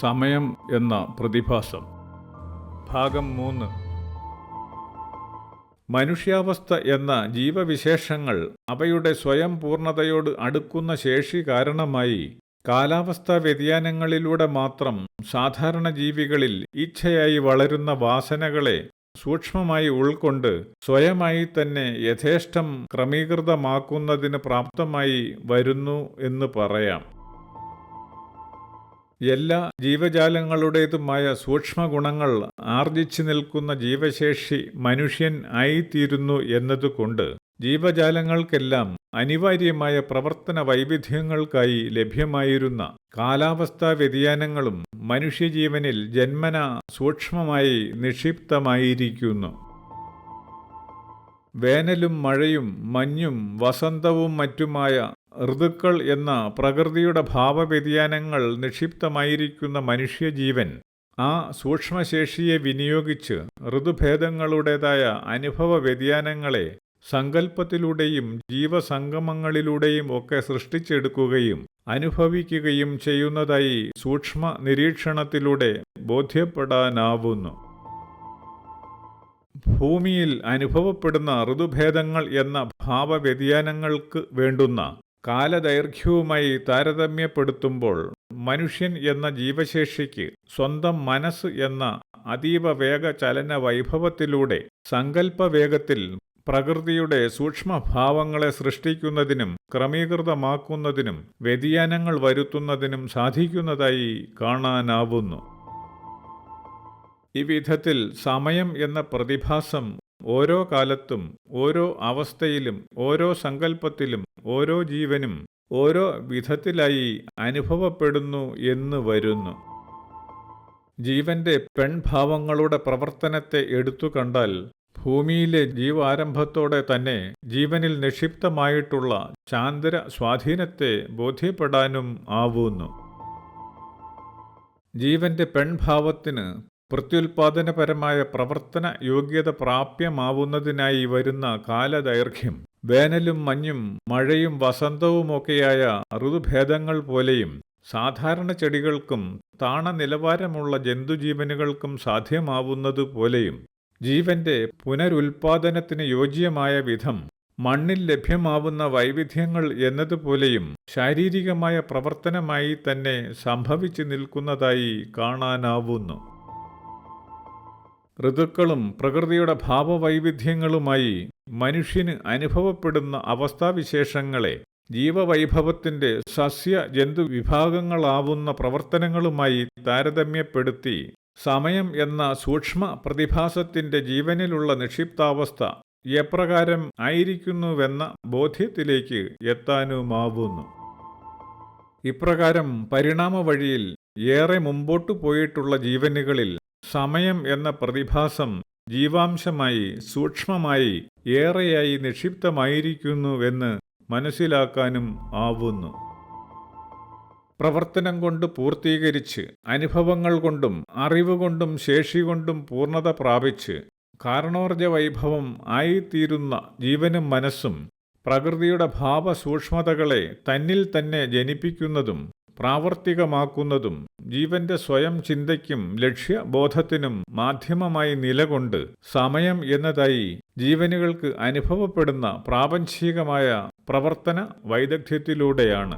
സമയം എന്ന പ്രതിഭാസം. ഭാഗം 3. മനുഷ്യാവസ്ഥ എന്ന ജീവവിശേഷങ്ങൾ അവയുടെ സ്വയം പൂർണ്ണതയോട് അടുക്കുന്ന ശേഷി കാരണമായി കാലാവസ്ഥാ വ്യതിയാനങ്ങളിലൂടെ മാത്രം സാധാരണ ജീവികളിൽ ഇച്ഛയായി വളരുന്ന വാസനകളെ സൂക്ഷ്മമായി ഉൾക്കൊണ്ട് സ്വയമായി തന്നെ യഥേഷ്ടം ക്രമീകൃതമാക്കുന്നതിന് പ്രാപ്തമായി വരുന്നു എന്ന് പറയാം. എല്ലാ ജീവജാലങ്ങളുടേതുമായ സൂക്ഷ്മഗുണങ്ങൾ ആർജിച്ചു നിൽക്കുന്ന ജീവശേഷി മനുഷ്യൻ ആയിത്തീരുന്നു എന്നതുകൊണ്ട് ജീവജാലങ്ങൾക്കെല്ലാം അനിവാര്യമായ പ്രവർത്തന വൈവിധ്യങ്ങൾക്കായി ലഭ്യമായിരുന്ന കാലാവസ്ഥാ വ്യതിയാനങ്ങളും മനുഷ്യജീവനിൽ ജന്മനാ സൂക്ഷ്മമായി നിക്ഷിപ്തമായിരിക്കുന്നു. വേനലും മഴയും മഞ്ഞും വസന്തവും മറ്റുമായ ഋതുക്കൾ എന്ന പ്രകൃതിയുടെ ഭാവവ്യതിയാനങ്ങൾ നിക്ഷിപ്തമായിരിക്കുന്ന മനുഷ്യജീവൻ ആ സൂക്ഷ്മശേഷിയെ വിനിയോഗിച്ച് ഋതുഭേദങ്ങളുടേതായ അനുഭവ വ്യതിയാനങ്ങളെ സങ്കല്പത്തിലൂടെയും ജീവസംഗമങ്ങളിലൂടെയും ഒക്കെ സൃഷ്ടിച്ചെടുക്കുകയും അനുഭവിക്കുകയും ചെയ്യുന്നതായി സൂക്ഷ്മ നിരീക്ഷണത്തിലൂടെ ബോധ്യപ്പെടാനാവുന്നു. ഭൂമിയിൽ അനുഭവപ്പെടുന്ന ഋതുഭേദങ്ങൾ എന്ന ഭാവവ്യതിയാനങ്ങൾക്ക് വേണ്ടുന്ന കാലദൈർഘ്യവുമായി താരതമ്യപ്പെടുത്തുമ്പോൾ മനുഷ്യൻ എന്ന ജീവശേഷിക്ക് സ്വന്തം മനസ്സ് എന്ന അതീവ വേഗ ചലന വൈഭവത്തിലൂടെ സങ്കല്പവേഗത്തിൽ പ്രകൃതിയുടെ സൂക്ഷ്മഭാവങ്ങളെ സൃഷ്ടിക്കുന്നതിനും ക്രമീകൃതമാക്കുന്നതിനും വ്യതിയാനങ്ങൾ വരുത്തുന്നതിനും സാധിക്കുന്നതായി കാണാനാവുന്നു. ഇവിധത്തിൽ സമയം എന്ന പ്രതിഭാസം ഓരോ കാലത്തും ഓരോ അവസ്ഥയിലും ഓരോ സങ്കല്പത്തിലും ഓരോ ജീവനും ഓരോ വിധത്തിലായി അനുഭവപ്പെടുന്നു എന്ന് വരുന്നു. ജീവന്റെ പെൺഭാവങ്ങളുടെ പ്രവർത്തനത്തെ എടുത്തു കണ്ടാൽ ഭൂമിയിലെ ജീവാരംഭത്തോടെ തന്നെ ജീവനിൽ നിക്ഷിപ്തമായിട്ടുള്ള ചാന്ദ്ര സ്വാധീനത്തെ ബോധ്യപ്പെടാനും ആവുന്നു. ജീവന്റെ പെൺഭാവത്തിന് പ്രത്യുൽപാദനപരമായ പ്രവർത്തന യോഗ്യത പ്രാപ്യമാവുന്നതിനായി വരുന്ന കാലദൈർഘ്യം വേനലും മഞ്ഞും മഴയും വസന്തവുമൊക്കെയായ ഋതുഭേദങ്ങൾ പോലെയും സാധാരണ ചെടികൾക്കും താണനിലവാരമുള്ള ജന്തുജീവനുകൾക്കും സാധ്യമാവുന്നതുപോലെയും ജീവന്റെ പുനരുൽപാദനത്തിന് യോജ്യമായ വിധം മണ്ണിൽ ലഭ്യമാവുന്ന വൈവിധ്യങ്ങൾ എന്നതുപോലെയും ശാരീരികമായ പ്രവർത്തനമായി തന്നെ സംഭവിച്ചു നിൽക്കുന്നതായി കാണാനാവുന്നു. ഋതുക്കളും പ്രകൃതിയുടെ ഭാവവൈവിധ്യങ്ങളുമായി മനുഷ്യന് അനുഭവപ്പെടുന്ന അവസ്ഥാവിശേഷങ്ങളെ ജീവവൈഭവത്തിന്റെ സസ്യ ജന്തു വിഭാഗങ്ങളാവുന്ന പ്രവർത്തനങ്ങളുമായി താരതമ്യപ്പെടുത്തി സമയം എന്ന സൂക്ഷ്മ പ്രതിഭാസത്തിന്റെ ജീവനിലുള്ള നിക്ഷിപ്താവസ്ഥ എപ്രകാരം ആയിരിക്കുന്നുവെന്ന ബോധ്യത്തിലേക്ക് എത്താനുമാവുന്നു. ഇപ്രകാരം പരിണാമവഴിയിൽ ഏറെ മുമ്പോട്ടു പോയിട്ടുള്ള ജീവനുകളിൽ സമയം എന്ന പ്രതിഭാസം ജീവാംശമായി സൂക്ഷ്മമായി ഏറെയായി നിക്ഷിപ്തമായിരിക്കുന്നുവെന്ന് മനസ്സിലാക്കാനും ആവുന്നു. പ്രവർത്തനം കൊണ്ട് പൂർത്തീകരിച്ച് അനുഭവങ്ങൾ കൊണ്ടും അറിവുകൊണ്ടും ശേഷികൊണ്ടും പൂർണ്ണത പ്രാപിച്ച് കാരണോർജ വൈഭവം ആയിത്തീരുന്ന ജീവനും മനസ്സും പ്രകൃതിയുടെ ഭാവസൂക്ഷ്മതകളെ തന്നിൽ തന്നെ ജനിപ്പിക്കുന്നതും പ്രാവർത്തികമാക്കുന്നതും ജീവന്റെ സ്വയം ചിന്തയ്ക്കും ലക്ഷ്യബോധത്തിനും മാധ്യമമായി നിലകൊണ്ട് സമയം എന്നതായി ജീവനുകൾക്ക് അനുഭവപ്പെടുന്ന പ്രാപഞ്ചികമായ പ്രവർത്തന വൈദഗ്ധ്യത്തിലൂടെയാണ്.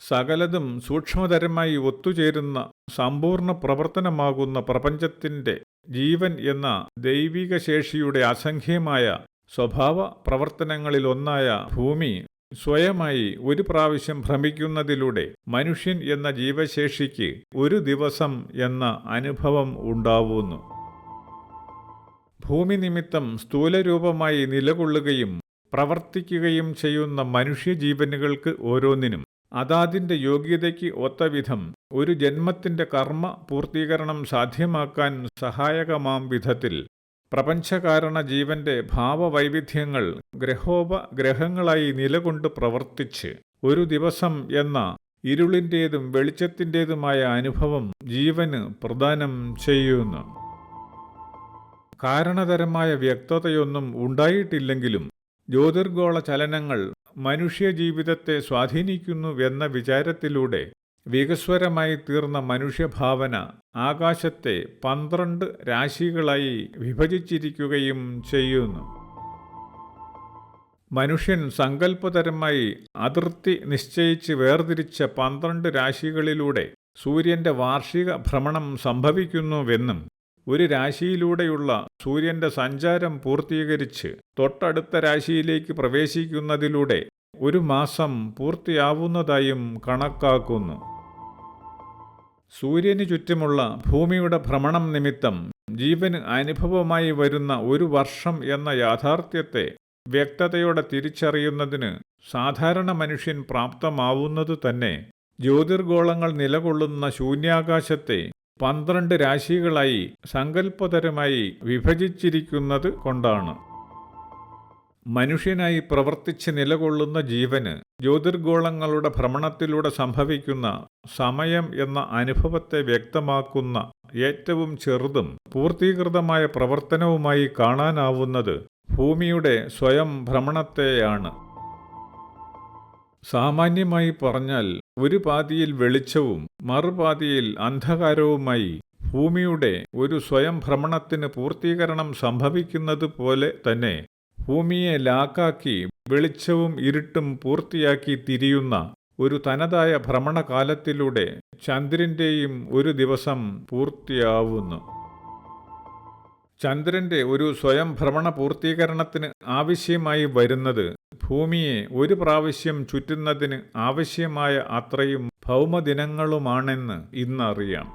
സകലതും സൂക്ഷ്മതരമായി ഒത്തുചേരുന്ന സമ്പൂർണ്ണ പ്രവർത്തനമാകുന്ന പ്രപഞ്ചത്തിന്റെ ജീവൻ എന്ന ദൈവിക ശേഷിയുടെ അസംഖ്യമായ സ്വഭാവ പ്രവർത്തനങ്ങളിലൊന്നായ ഭൂമി സ്വയമായി ഒരു പ്രാവശ്യം ഭ്രമിക്കുന്നതിലൂടെ മനുഷ്യൻ എന്ന ജീവശേഷിക്ക് ഒരു ദിവസം എന്ന അനുഭവം ഉണ്ടാവുന്നു. ഭൂമി നിമിത്തം സ്ഥൂലരൂപമായി നിലകൊള്ളുകയും പ്രവർത്തിക്കുകയും ചെയ്യുന്ന മനുഷ്യജീവനുകൾക്ക് ഓരോന്നിനും അതാതിൻ്റെ യോഗ്യതയ്ക്ക് ഒത്തവിധം ഒരു ജന്മത്തിൻ്റെ കർമ്മ പൂർത്തീകരണം സാധ്യമാക്കാൻ സഹായകമാം വിധത്തിൽ പ്രപഞ്ചകാരണ ജീവന്റെ ഭാവവൈവിധ്യങ്ങൾ ഗ്രഹോപഗ്രഹങ്ങളായി നിലകൊണ്ട് പ്രവർത്തിച്ച് ഒരു ദിവസം എന്ന ഇരുളിൻ്റേതും വെളിച്ചത്തിൻ്റേതുമായ അനുഭവം ജീവന് പ്രദാനം ചെയ്യുന്നു. കാരണതരമായ വ്യക്തതയൊന്നും ഉണ്ടായിട്ടില്ലെങ്കിലും ജ്യോതിർഗോള ചലനങ്ങൾ മനുഷ്യജീവിതത്തെ സ്വാധീനിക്കുന്നുവെന്ന വിചാരത്തിലൂടെ വികസ്വരമായി തീർന്ന മനുഷ്യഭാവന ആകാശത്തെ 12 രാശികളായി വിഭജിച്ചിരിക്കുകയും ചെയ്യുന്നു. മനുഷ്യൻ സങ്കല്പതരമായി അതിർത്തി നിശ്ചയിച്ച് വേർതിരിച്ച 12 രാശികളിലൂടെ സൂര്യന്റെ വാർഷിക ഭ്രമണം സംഭവിക്കുന്നുവെന്നും ഒരു രാശിയിലൂടെയുള്ള സൂര്യന്റെ സഞ്ചാരം പൂർത്തീകരിച്ച് തൊട്ടടുത്ത രാശിയിലേക്ക് പ്രവേശിക്കുന്നതിലൂടെ ഒരു മാസം പൂർത്തിയാവുന്നതായും കണക്കാക്കുന്നു. സൂര്യന് ചുറ്റുമുള്ള ഭൂമിയുടെ ഭ്രമണം നിമിത്തം ജീവന് അനുഭവമായി വരുന്ന ഒരു വർഷം എന്ന യാഥാർത്ഥ്യത്തെ വ്യക്തതയോടെ തിരിച്ചറിയുന്നതിന് സാധാരണ മനുഷ്യൻ പ്രാപ്തമാവുന്നത് തന്നെ ജ്യോതിർഗോളങ്ങൾ നിലകൊള്ളുന്ന ശൂന്യാകാശത്തെ 12 രാശികളായി സങ്കല്പതരമായി വിഭജിച്ചിരിക്കുന്നത് കൊണ്ടാണ്. മനുഷ്യനായി പ്രവർത്തിച്ച് നിലകൊള്ളുന്ന ജീവന് ജ്യോതിർഗോളങ്ങളുടെ ഭ്രമണത്തിലൂടെ സംഭവിക്കുന്ന സമയം എന്ന അനുഭവത്തെ വ്യക്തമാക്കുന്ന ഏറ്റവും ചെറുതും പൂർത്തീകൃതമായ പ്രവർത്തനവുമായി കാണാനാവുന്നത് ഭൂമിയുടെ സ്വയം ഭ്രമണത്തെയാണ്. സാമാന്യമായി പറഞ്ഞാൽ ഒരു പാതിയിൽ വെളിച്ചവും മറുപാതിയിൽ അന്ധകാരവുമായി ഭൂമിയുടെ ഒരു സ്വയം ഭ്രമണത്തിന് പൂർത്തീകരണം സംഭവിക്കുന്നത് പോലെ തന്നെ ഭൂമിയെ ലാക്കാക്കി വെളിച്ചവും ഇരുട്ടും പൂർത്തിയാക്കി തിരിയുന്ന ഒരു തനതായ ഭ്രമണകാലത്തിലൂടെ ചന്ദ്രൻ്റെയും ഒരു ദിവസം പൂർത്തിയാവുന്നു. ചന്ദ്രന്റെ ഒരു സ്വയം ഭ്രമണ പൂർത്തീകരണത്തിന് ആവശ്യമായി വരുന്നത് ഭൂമിയെ ഒരു പ്രാവശ്യം ചുറ്റുന്നതിന് ആവശ്യമായ അത്രയും ഭൗമദിനങ്ങളുമാണെന്ന് ഇന്നറിയാം.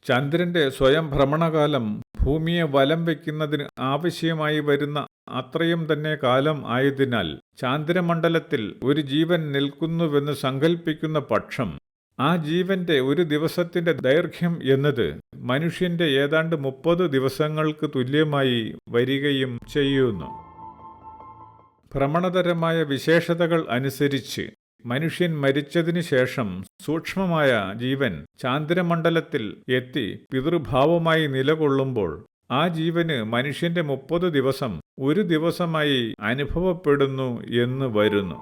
ചന്ദ്രന്റെ സ്വയം ഭ്രമണകാലം ഭൂമിയെ വലം വയ്ക്കുന്നതിന് ആവശ്യമായി വരുന്ന അത്രയും തന്നെ കാലം ആയതിനാൽ ചാന്ദ്രമണ്ഡലത്തിൽ ഒരു ജീവൻ നിൽക്കുന്നുവെന്ന് സങ്കൽപ്പിക്കുന്ന പക്ഷം ആ ജീവന്റെ ഒരു ദിവസത്തിന്റെ ദൈർഘ്യം എന്നത് മനുഷ്യന്റെ ഏതാണ്ട് 30 ദിവസങ്ങൾക്ക് തുല്യമായി വരികയും ചെയ്യുന്നു. ഭ്രമണതരമായ വിശേഷതകൾ അനുസരിച്ച് മനുഷ്യൻ മരിച്ചതിനു ശേഷം സൂക്ഷ്മമായ ജീവൻ ചാന്ദ്രമണ്ഡലത്തിൽ എത്തി പിതൃഭാവമായി നിലകൊള്ളുമ്പോൾ ആ ജീവന് മനുഷ്യന്റെ 30 ദിവസം ഒരു ദിവസമായി അനുഭവപ്പെടുന്നു എന്ന് വരുന്നു.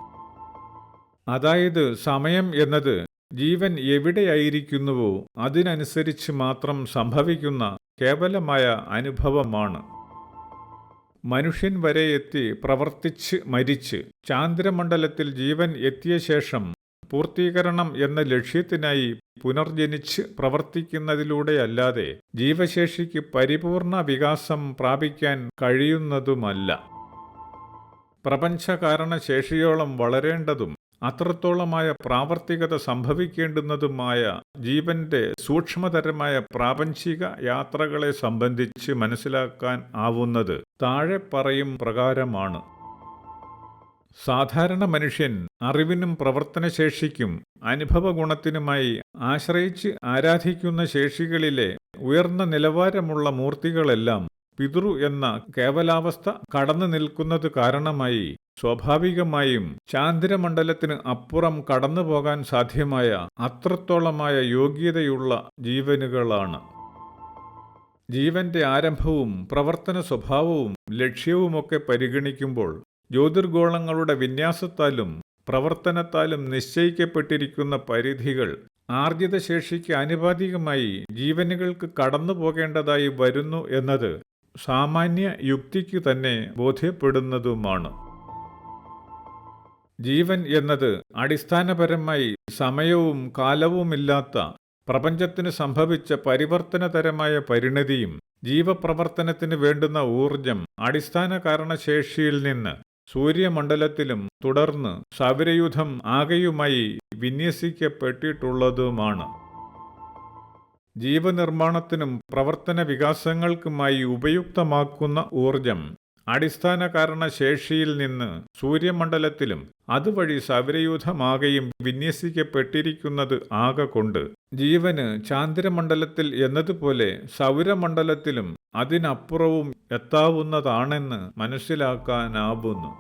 അതായത് സമയം എന്നത് ജീവൻ എവിടെയായിരിക്കുന്നുവോ അതിനനുസരിച്ച് മാത്രം സംഭവിക്കുന്ന കേവലമായ അനുഭവമാണ്. മനുഷ്യൻ വരെ എത്തി പ്രവർത്തിച്ച് മരിച്ച് ചാന്ദ്രമണ്ഡലത്തിൽ ജീവൻ എത്തിയ ശേഷം പൂർത്തീകരണം എന്ന ലക്ഷ്യത്തിനായി പുനർജനിച്ച് പ്രവർത്തിക്കുന്നതിലൂടെയല്ലാതെ ജീവശേഷിക്ക് പരിപൂർണ വികാസം പ്രാപിക്കാൻ കഴിയുന്നതുമല്ല. പ്രപഞ്ചകാരണശേഷിയോളം വളരേണ്ടതും അത്രത്തോളമായ പ്രാവർത്തികത സംഭവിക്കേണ്ടുന്നതുമായ ജീവന്റെ സൂക്ഷ്മതരമായ പ്രാപഞ്ചിക യാത്രകളെ സംബന്ധിച്ച് മനസ്സിലാക്കാൻ ആവുന്നത് താഴെ പറയും പ്രകാരമാണ്. സാധാരണ മനുഷ്യൻ അറിവിനും പ്രവർത്തനശേഷിക്കും അനുഭവഗുണത്തിനുമായി ആശ്രയിച്ച് ആരാധിക്കുന്ന ശേഷികളിലെ ഉയർന്ന നിലവാരമുള്ള മൂർത്തികളെല്ലാം പിതൃ എന്ന കേവലാവസ്ഥ കടന്നു നിൽക്കുന്നത് കാരണമായി സ്വാഭാവികമായും ചാന്ദ്രമണ്ഡലത്തിന് അപ്പുറം കടന്നുപോകാൻ സാധ്യമായ അത്രത്തോളമായ യോഗ്യതയുള്ള ജീവനുകളാണ്. ജീവന്റെ ആരംഭവും പ്രവർത്തന സ്വഭാവവും ലക്ഷ്യവുമൊക്കെ പരിഗണിക്കുമ്പോൾ ജ്യോതിർഗോളങ്ങളുടെ വിന്യാസത്താലും പ്രവർത്തനത്താലും നിശ്ചയിക്കപ്പെട്ടിരിക്കുന്ന പരിധികൾ ആർജിതശേഷിക്ക് ആനുപാതികമായി ജീവനുകൾക്ക് കടന്നു പോകേണ്ടതായി വരുന്നു എന്നത് സാമാന്യ യുക്തിക്കു തന്നെ ബോധ്യപ്പെടുന്നതുമാണ്. ജീവൻ എന്നത് അടിസ്ഥാനപരമായി സമയവും കാലവുമില്ലാത്ത പ്രപഞ്ചത്തിന് സംഭവിച്ച പരിവർത്തനതരമായ പരിണതിയും ജീവപ്രവർത്തനത്തിന് വേണ്ടുന്ന ഊർജം അടിസ്ഥാന കാരണശേഷിയിൽ നിന്ന് സൂര്യമണ്ഡലത്തിലും തുടർന്ന് സൗരയൂഥം ആകെയുമായി വിന്യസിക്കപ്പെട്ടിട്ടുള്ളതുമാണ്. ജീവനിർമ്മാണത്തിനും പ്രവർത്തന വികാസങ്ങൾക്കുമായി ഉപയുക്തമാക്കുന്ന ഊർജം അടിസ്ഥാന കാരണശേഷിയിൽ നിന്ന് സൂര്യമണ്ഡലത്തിലും അതുവഴി സൗരയൂഥമാകെയും വിന്യസിക്കപ്പെട്ടിരിക്കുന്നത് ആകൊണ്ട് ജീവന് ചാന്ദ്രമണ്ഡലത്തിൽ എന്നതുപോലെ സൗരമണ്ഡലത്തിലും അതിനപ്പുറവും എത്താവുന്നതാണെന്ന് മനസ്സിലാക്കാനാവുന്നു.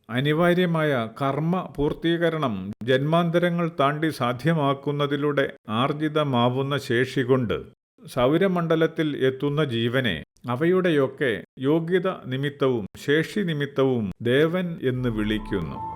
അനിവാര്യമായ കർമ്മ പൂർത്തീകരണം ജന്മാന്തരങ്ങൾ താണ്ടി സാധ്യമാക്കുന്നതിലൂടെ ആർജിതമാവുന്ന ശേഷികൊണ്ട് സൗരമണ്ഡലത്തിൽ എത്തുന്ന ജീവനെ അവയുടെയൊക്കെ യോഗ്യത നിമിത്തവും ശേഷി നിമിത്തവും ദേവൻ എന്ന് വിളിക്കുന്നു.